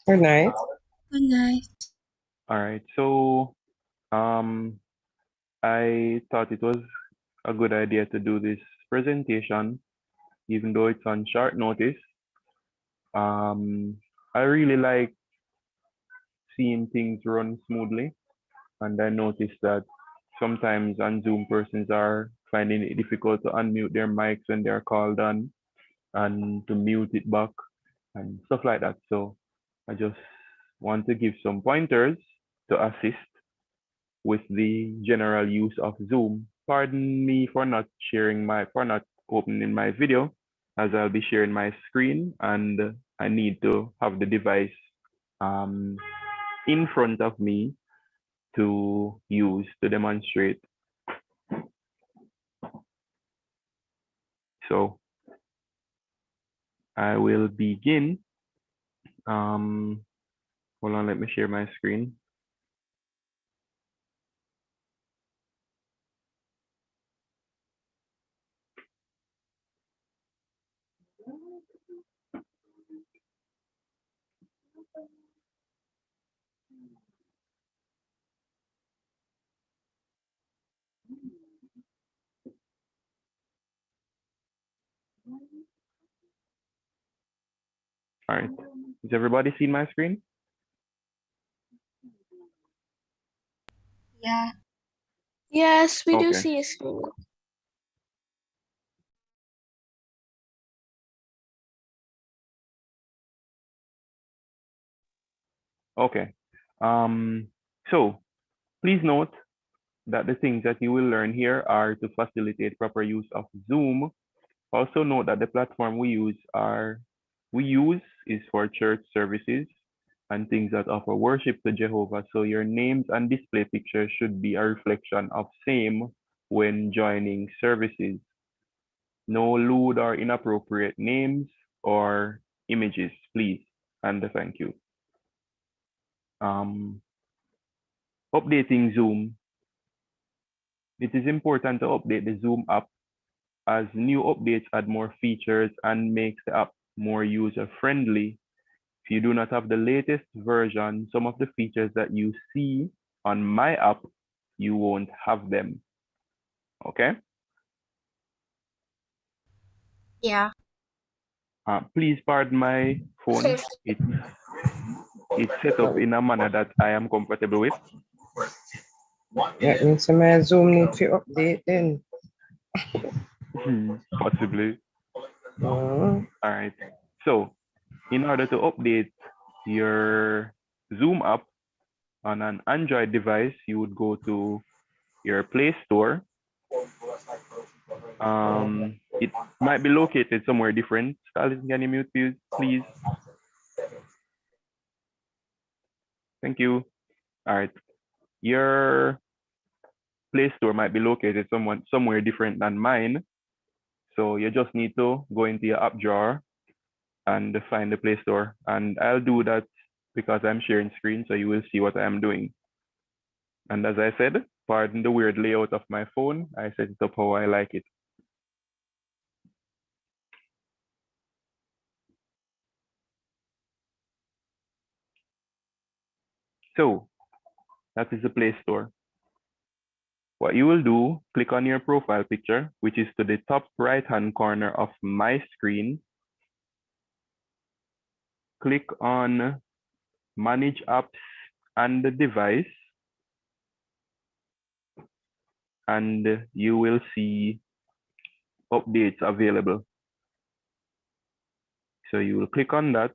Good night. Good night. All right. So I thought it was a good idea to do this presentation, even though it's on short notice. I really like seeing things run smoothly, and I noticed that sometimes on Zoom persons are finding it difficult to unmute their mics when they're called on and to mute it back and stuff like that. So I just want to give some pointers to assist with the general use of Zoom. Pardon me for not opening my video, as I'll be sharing my screen and I need to have the device um, in front of me to use to demonstrate. So I will begin. Hold on, let me share my screen. All right. Is everybody seeing my screen? Yeah. Yes, we do Okay. see a screen. Okay. So please note that the things that you will learn here are to facilitate proper use of Zoom. Also note that the platform we use is for church services and things that offer worship to Jehovah. So your names and display pictures should be a reflection of same when joining services. No lewd or inappropriate names or images, please, and thank you. Updating Zoom. It is important to update the Zoom app as new updates add more features and makes the app more user-friendly. If you do not have the latest version, some of the features that you see on my app, you won't have them. Okay? Yeah. Please pardon my phone. It's set up in a manner that I am comfortable with. That means my Zoom need to update then. Possibly. Oh. All right. So, in order to update your Zoom app on an Android device, you would go to your Play Store. It might be located somewhere different. Stalin, can you mute please? Thank you. All right. Your Play Store might be located somewhere different than mine. So you just need to go into your app drawer and find the Play Store. And I'll do that because I'm sharing screen, so you will see what I'm doing. And as I said, pardon the weird layout of my phone. I set it up how I like it. So that is the Play Store. What you will do, click on your profile picture, which is to the top right-hand corner of my screen. Click on Manage Apps and the Device, and you will see updates available. So you will click on that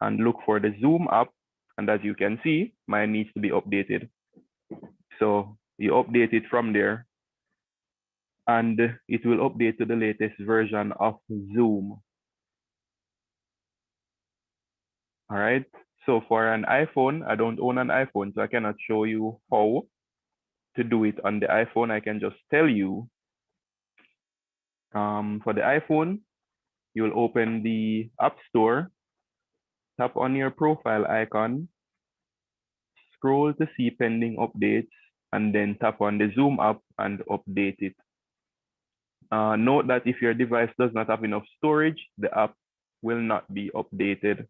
and look for the Zoom app, and as you can see, mine needs to be updated. So you update it from there, and it will update to the latest version of Zoom. All right. So for an iPhone, I don't own an iPhone, so I cannot show you how to do it on the iPhone. I can just tell you. For the iPhone, you'll open the App Store, tap on your profile icon, scroll to see pending updates, and then tap on the Zoom app and update it. Note that if your device does not have enough storage, the app will not be updated.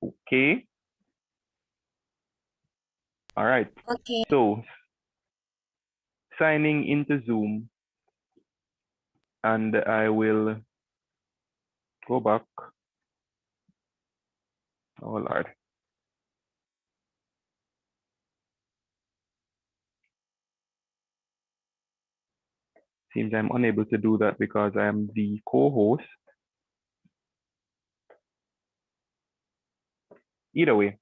Okay. All right. Okay. So signing into Zoom, and I will go back. Oh Lord. Seems I'm unable to do that because I am the co-host. Either way,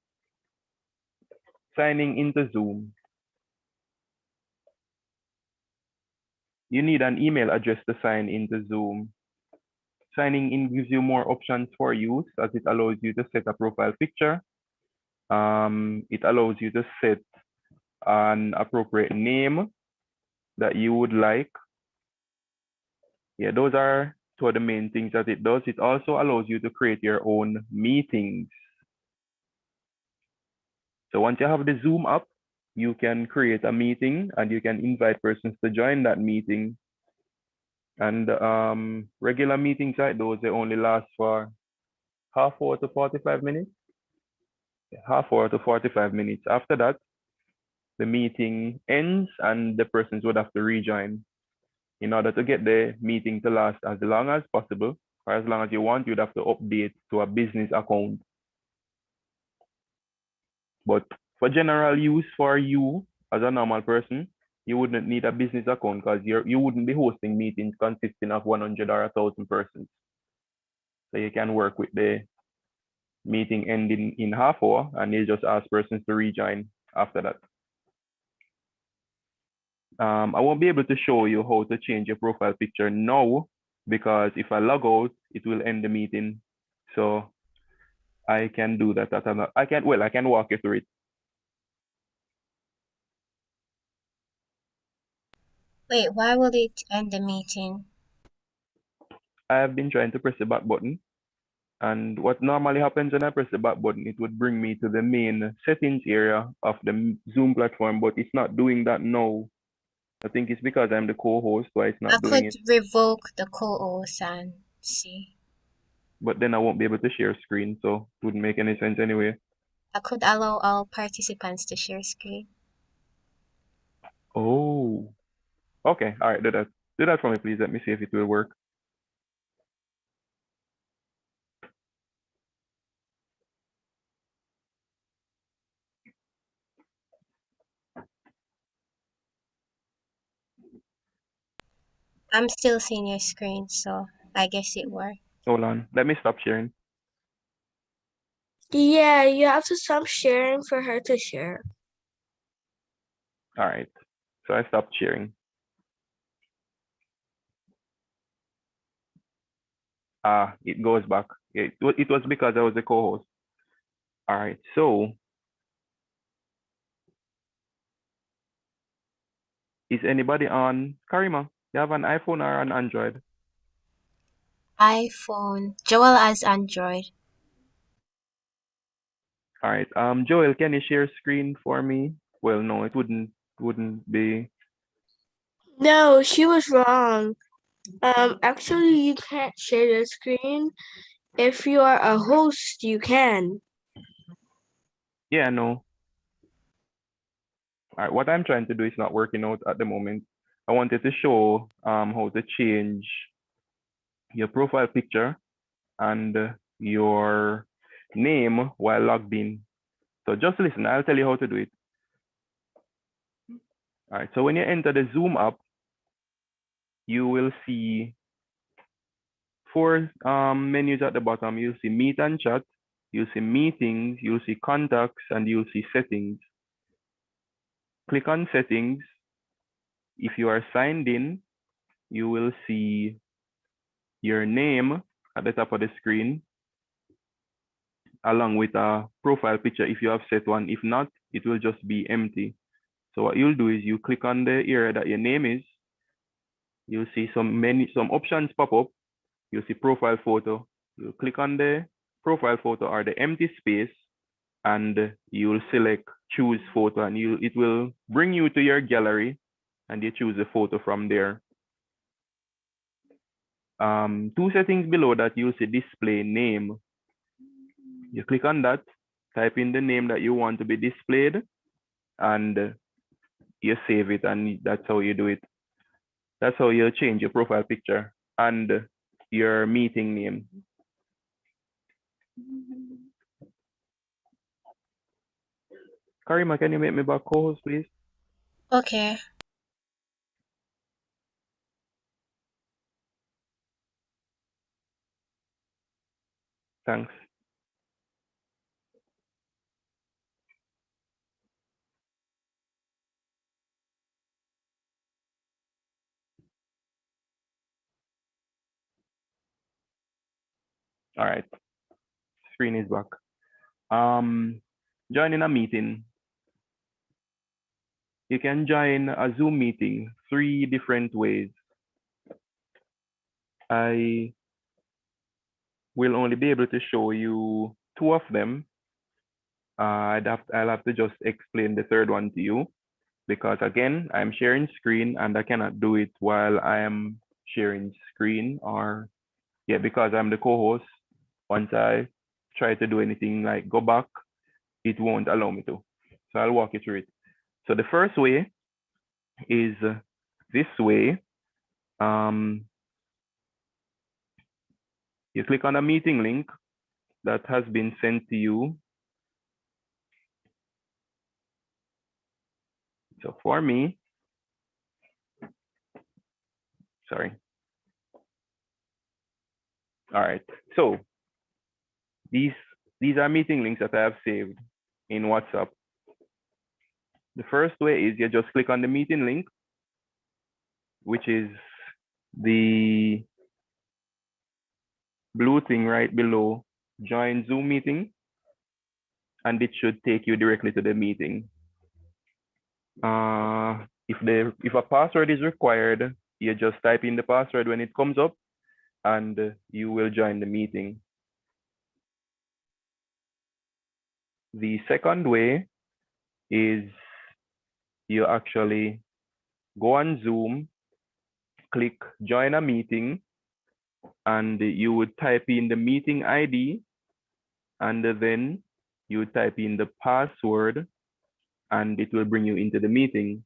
signing into Zoom, you need an email address to sign into Zoom. Signing in gives you more options for use as it allows you to set a profile picture. It allows you to set an appropriate name that you would like. Yeah, those are two of the main things that it does. It also allows you to create your own meetings. So once you have the Zoom app, you can create a meeting and you can invite persons to join that meeting. And regular meetings like those, they only last for half hour to 45 minutes. Half hour to 45 minutes. After that, the meeting ends and the persons would have to rejoin. In order to get the meeting to last as long as possible, or as long as you want, you'd have to update to a business account. But for general use for you as a normal person, you wouldn't need a business account because you wouldn't be hosting meetings consisting of 100 or 1,000 persons. So you can work with the meeting ending in half hour and you just ask persons to rejoin after that. I won't be able to show you how to change your profile picture now because if I log out, it will end the meeting. So I can do that at another. I can walk you through it. Wait, why will it end the meeting? I have been trying to press the back button, and what normally happens when I press the back button, it would bring me to the main settings area of the Zoom platform, but it's not doing that now. I think it's because I'm the co-host why it's I not doing could it. revoke the co-host and see. But then I won't be able to share screen, so it wouldn't make any sense anyway. I could allow all participants to share screen. Oh, okay. All right, do that. Do that for me, please. Let me see if it will work. I'm still seeing your screen, so I guess it worked. Hold on. Let me stop sharing. Yeah, you have to stop sharing for her to share. All right. So I stopped sharing. It goes back. It was because I was the co-host. All right. So is anybody on Karima? You have an iPhone or an Android? iPhone. Joel has Android. All right. Joel, can you share screen for me? Well, no, it wouldn't be. No, she was wrong. Actually, you can't share your screen. If you are a host, you can. Yeah, no. All right. What I'm trying to do is not working out at the moment. I wanted to show how to change your profile picture and your name while logged in. So just listen. I'll tell you how to do it. All right. So when you enter the Zoom app, you will see four menus at the bottom. You'll see meet and chat, you'll see meetings, you'll see contacts, and you'll see settings. Click on settings. If you are signed in, you will see your name at the top of the screen, along with a profile picture if you have set one. If not, it will just be empty. So what you'll do is you click on the area that your name is. You'll see some options pop up. You'll see profile photo. You click on the profile photo or the empty space, and you'll select choose photo, and it will bring you to your gallery, and you choose a photo from there. Two settings below that, you'll see display name. You click on that, type in the name that you want to be displayed, and you save it, and that's how you do it. That's how you change your profile picture and your meeting name. Karima, can you make me back co-host, please? Okay. Thanks. All right, screen is back. Joining a meeting. You can join a Zoom meeting 3 different ways. I will only be able to show you 2 of them. I'll have to just explain the third one to you, because again, I'm sharing screen and I cannot do it while I am sharing screen, or because I'm the co-host. Once I try to do anything like go back, it won't allow me to. So I'll walk you through it. So the first way is this way. You click on a meeting link that has been sent to you. So for me, sorry. All right. So these are meeting links that I have saved in WhatsApp. The first way is you just click on the meeting link, which is the blue thing right below join Zoom meeting, and it should take you directly to the meeting. If a password is required, you just type in the password when it comes up, and you will join the meeting. The second way is you actually go on Zoom, click join a meeting, and you would type in the meeting ID, and then you would type in the password, and it will bring you into the meeting.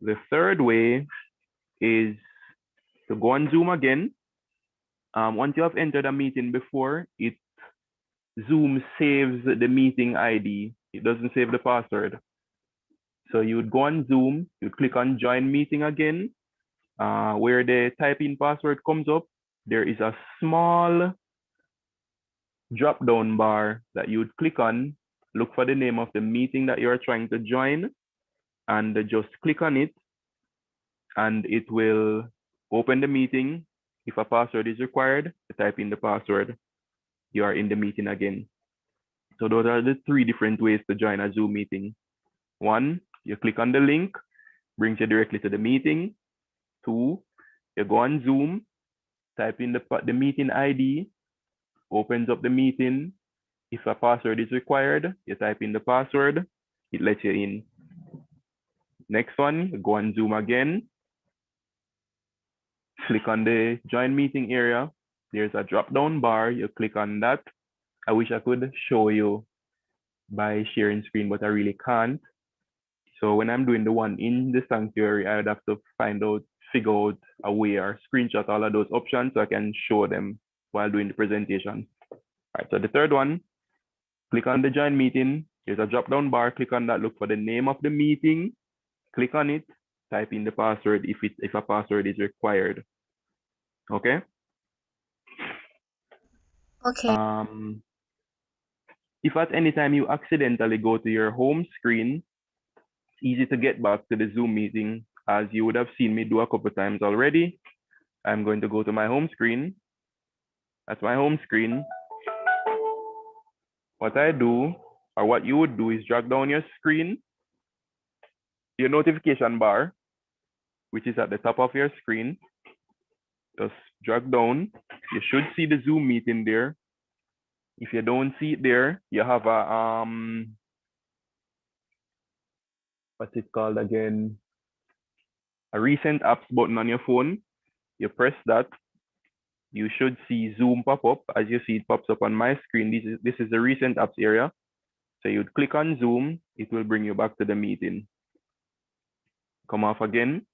The third way is to go on Zoom again. Once you have entered a meeting before, Zoom saves the meeting ID. It doesn't save the password. So you would go on Zoom, you click on join meeting again. Where the type in password comes up, there is a small drop down bar that you would click on, look for the name of the meeting that you're trying to join, and just click on it, and it will open the meeting. If a password is required, you type in the password, you are in the meeting again. So those are the 3 different ways to join a Zoom meeting. 1, you click on the link, brings you directly to the meeting. 2, you go on Zoom, type in the meeting ID, opens up the meeting. If a password is required, you type in the password, it lets you in. Next one, you go on Zoom again, click on the join meeting area. There's a drop down bar, you click on that. I wish I could show you by sharing screen, but I really can't. So when I'm doing the one in the sanctuary, I would have to figure out a way or screenshot all of those options so I can show them while doing the presentation. All right, so the third one, click on the join meeting. There's a drop down bar, click on that, look for the name of the meeting, click on it, type in the password if a password is required. Okay? Okay. If at any time you accidentally go to your home screen, it's easy to get back to the Zoom meeting, as you would have seen me do a couple times already. I'm going to go to my home screen. That's my home screen. What I do, or what you would do, is drag down your screen, your notification bar, which is at the top of your screen. Just drag down. You should see the Zoom meeting there. If you don't see it there, you have a what's it called again? A recent apps button on your phone. You press that. You should see Zoom pop up. As you see, it pops up on my screen. This is the recent apps area. So you'd click on Zoom, it will bring you back to the meeting. Come off again.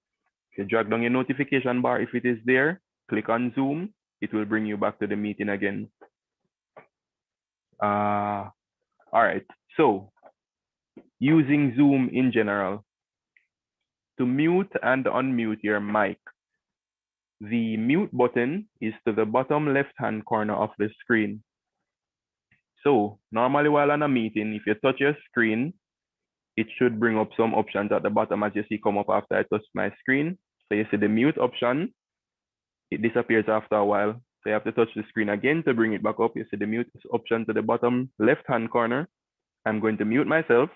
If you drag down your notification bar, if it is there, click on Zoom, it will bring you back to the meeting again. All right, so using Zoom in general, to mute and unmute your mic, the mute button is to the bottom left-hand corner of the screen. So normally while on a meeting, if you touch your screen, it should bring up some options at the bottom as you see come up after I touch my screen. So you see the mute option, it disappears after a while. So you have to touch the screen again to bring it back up. You see the mute option to the bottom left-hand corner. I'm going to mute myself.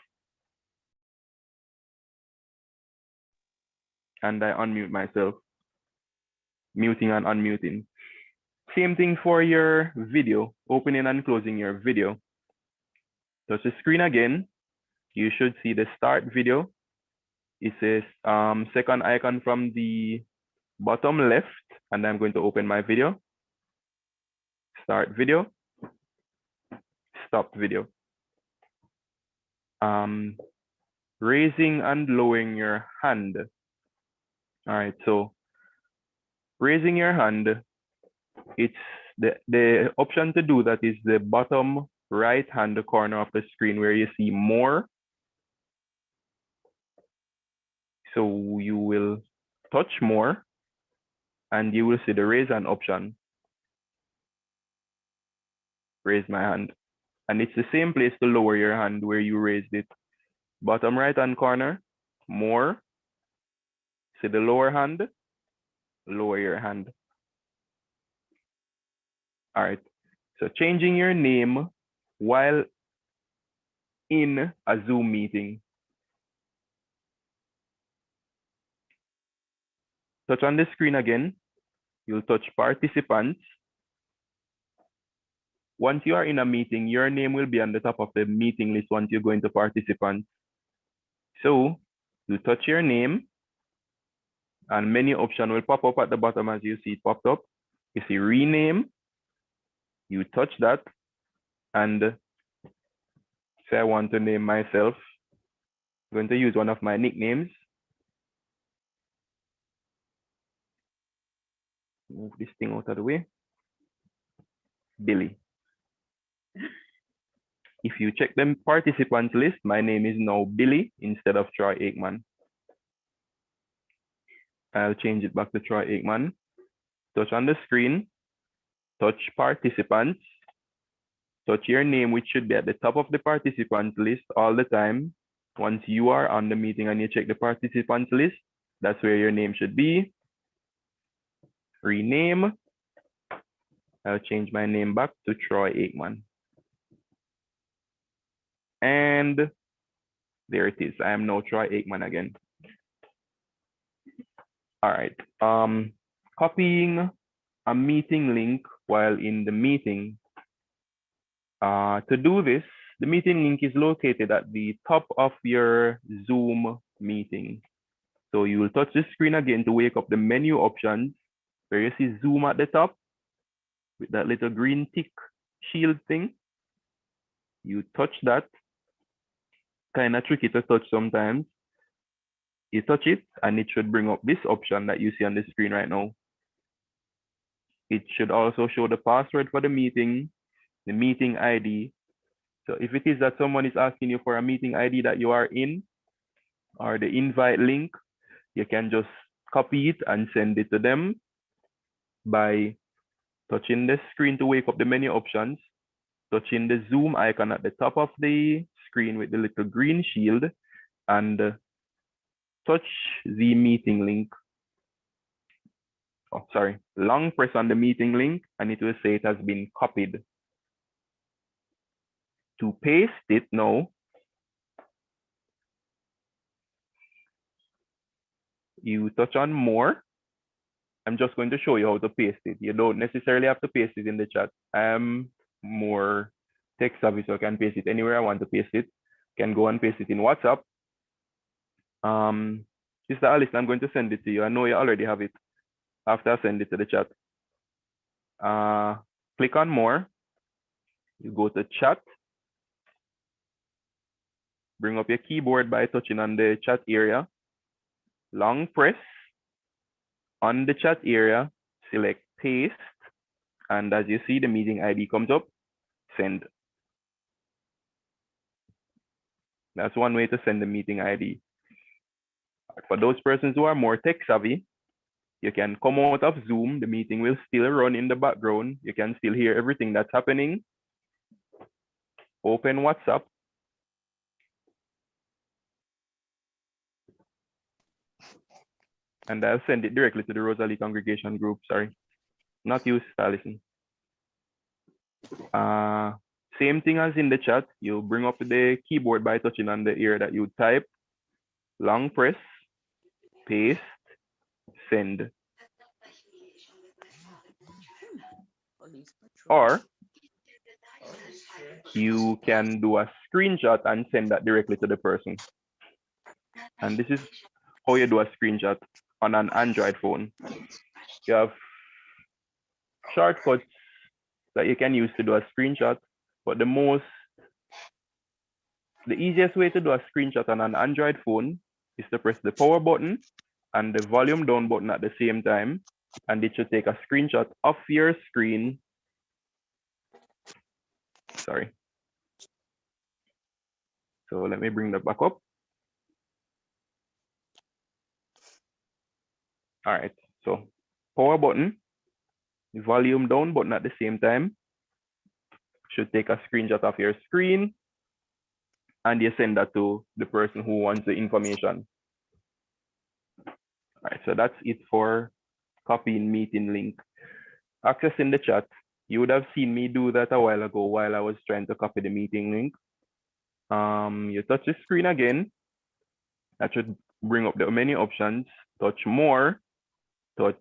And I unmute myself, muting and unmuting. Same thing for your video, opening and closing your video. Touch the screen again. You should see the start video. It says second icon from the bottom left, and I'm going to open my video. Start video, stop video. Raising and lowering your hand. All right, so raising your hand, it's the option to do that is the bottom right hand corner of the screen where you see more. So you will touch more and you will see the raise hand option. Raise my hand. And it's the same place to lower your hand where you raised it. Bottom right hand corner, more. See the lower hand, lower your hand. All right, so changing your name while in a Zoom meeting. Touch on the screen again. You'll touch participants. Once you are in a meeting, your name will be on the top of the meeting list once you go into participants. So you touch your name and menu option will pop up at the bottom as you see it popped up. You see rename, you touch that and say I want to name myself. I'm going to use one of my nicknames. Move this thing out of the way. Billy. If you check the participants list, my name is now Billy instead of Troy Aikman. I'll change it back to Troy Aikman. Touch on the screen, touch participants, touch your name, which should be at the top of the participants list all the time. Once you are on the meeting and you check the participants list, that's where your name should be. Rename. I'll change my name back to Troy Aikman. And there it is. I am now Troy Aikman again. All right. Copying a meeting link while in the meeting. To do this, the meeting link is located at the top of your Zoom meeting. So you will touch the screen again to wake up the menu options where you see Zoom at the top with that little green tick shield thing. You touch that. Kind of tricky to touch sometimes. You touch it and it should bring up this option that you see on the screen right now. It should also show the password for the meeting ID. So if it is that someone is asking you for a meeting ID that you are in or the invite link, you can just copy it and send it to them by touching the screen to wake up the menu options, touching the Zoom icon at the top of the screen with the little green shield, and touch the meeting link. Oh, sorry, long press on the meeting link and it will say it has been copied. To paste it now, you touch on more. I'm just going to show you how to paste it. You don't necessarily have to paste it in the chat. I'm more tech savvy, so I can paste it anywhere I want to paste it. Can go and paste it in WhatsApp. Sister Alice, I'm going to send it to you. I know you already have it. After I send it to the chat, click on more. You go to chat. bring up your keyboard by touching on the chat area. Long press on the chat area, select paste, and as you see, the meeting ID comes up, send. That's one way to send the meeting ID. For those persons who are more tech savvy, you can come out of Zoom. The meeting will still run in the background. You can still hear everything that's happening. Open WhatsApp. And I'll send it directly to the Rosalie congregation group. Sorry, not you, Allison. Same thing as in the chat. You bring up the keyboard by touching on the area that you type. Long press, paste, send. Or you can do a screenshot and send that directly to the person. And this is how you do a screenshot on an Android phone. You have shortcuts that you can use to do a screenshot, but the easiest way to do a screenshot on an Android phone is to press the power button and the volume down button at the same time, and it should take a screenshot of your screen. Sorry. So let me bring that back up. All right, so power button, volume down button at the same time, should take a screenshot of your screen, and you send that to the person who wants the information. All right, so that's it for copying meeting link. Accessing the chat, you would have seen me do that a while ago while I was trying to copy the meeting link. You touch the screen again. That should bring up the menu options. Touch more, touch